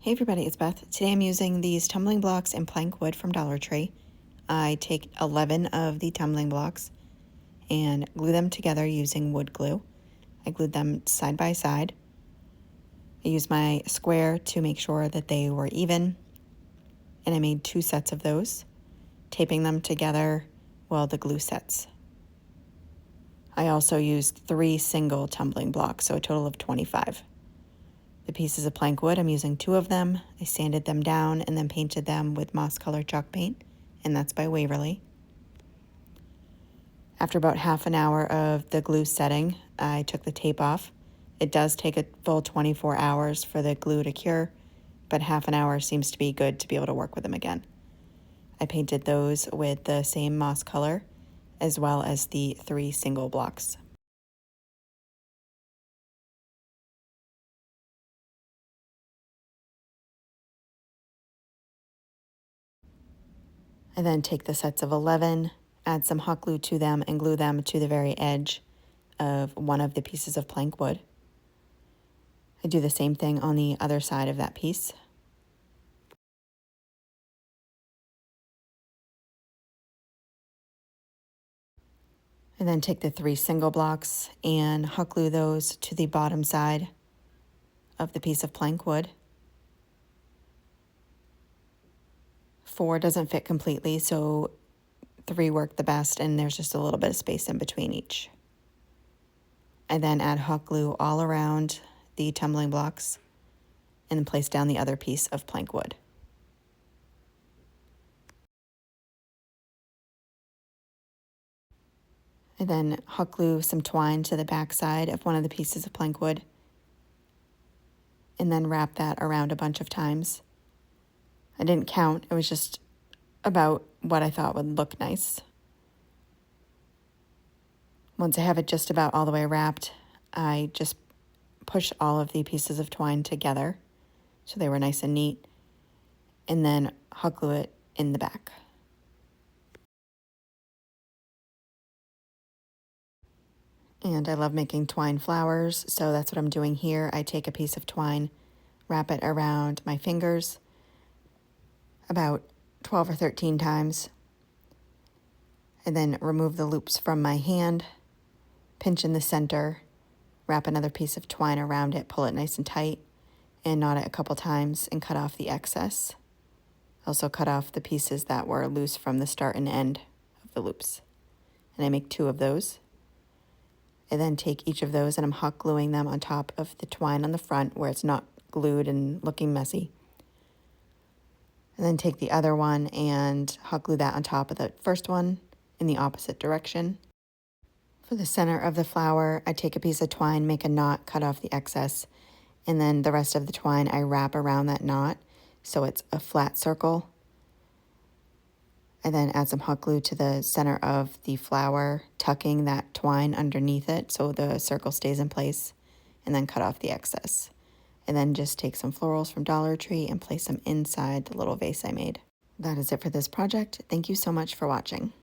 Hey everybody, it's Beth. Today I'm using these tumbling blocks in plank wood from Dollar Tree. I take 11 of the tumbling blocks and glue them together using wood glue. I glued them side by side. I used my square to make sure that they were even, and I made 2 sets of those, taping them together while the glue sets. I also used 3 single tumbling blocks, so a total of 25. The pieces of plank wood, I'm using 2 of them. I sanded them down and then painted them with moss colored chalk paint, and that's by Waverly. After about half an hour of the glue setting, I took the tape off. It does take a full 24 hours for the glue to cure, but half an hour seems to be good to be able to work with them again. I painted those with the same moss color, as well as the 3 single blocks. I then take the sets of 11, add some hot glue to them, and glue them to the very edge of one of the pieces of plank wood. I do the same thing on the other side of that piece. And then take the 3 single blocks and hot glue those to the bottom side of the piece of plank wood. 4 doesn't fit completely, so 3 work the best, and there's just a little bit of space in between each. I then add hot glue all around the tumbling blocks and then place down the other piece of plank wood. I then hot glue some twine to the back side of one of the pieces of plank wood and then wrap that around a bunch of times. I didn't count, it was just about what I thought would look nice. Once I have it just about all the way wrapped, I just push all of the pieces of twine together so they were nice and neat, and then hot glue it in the back. And I love making twine flowers, so that's what I'm doing here. I take a piece of twine, wrap it around my fingers about 12 or 13 times, and then remove the loops from my hand, pinch in the center, wrap another piece of twine around it, pull it nice and tight, and knot it a couple times and cut off the excess. Also cut off the pieces that were loose from the start and end of the loops. And I make 2 of those. I then take each of those and I'm hot gluing them on top of the twine on the front where it's not glued and looking messy. And then take the other one and hot glue that on top of the first one in the opposite direction. For the center of the flower, I take a piece of twine, make a knot, cut off the excess, and then the rest of the twine I wrap around that knot so it's a flat circle. I then add some hot glue to the center of the flower, tucking that twine underneath it so the circle stays in place, and then cut off the excess. And then just take some florals from Dollar Tree and place them inside the little vase I made. That is it for this project. Thank you so much for watching.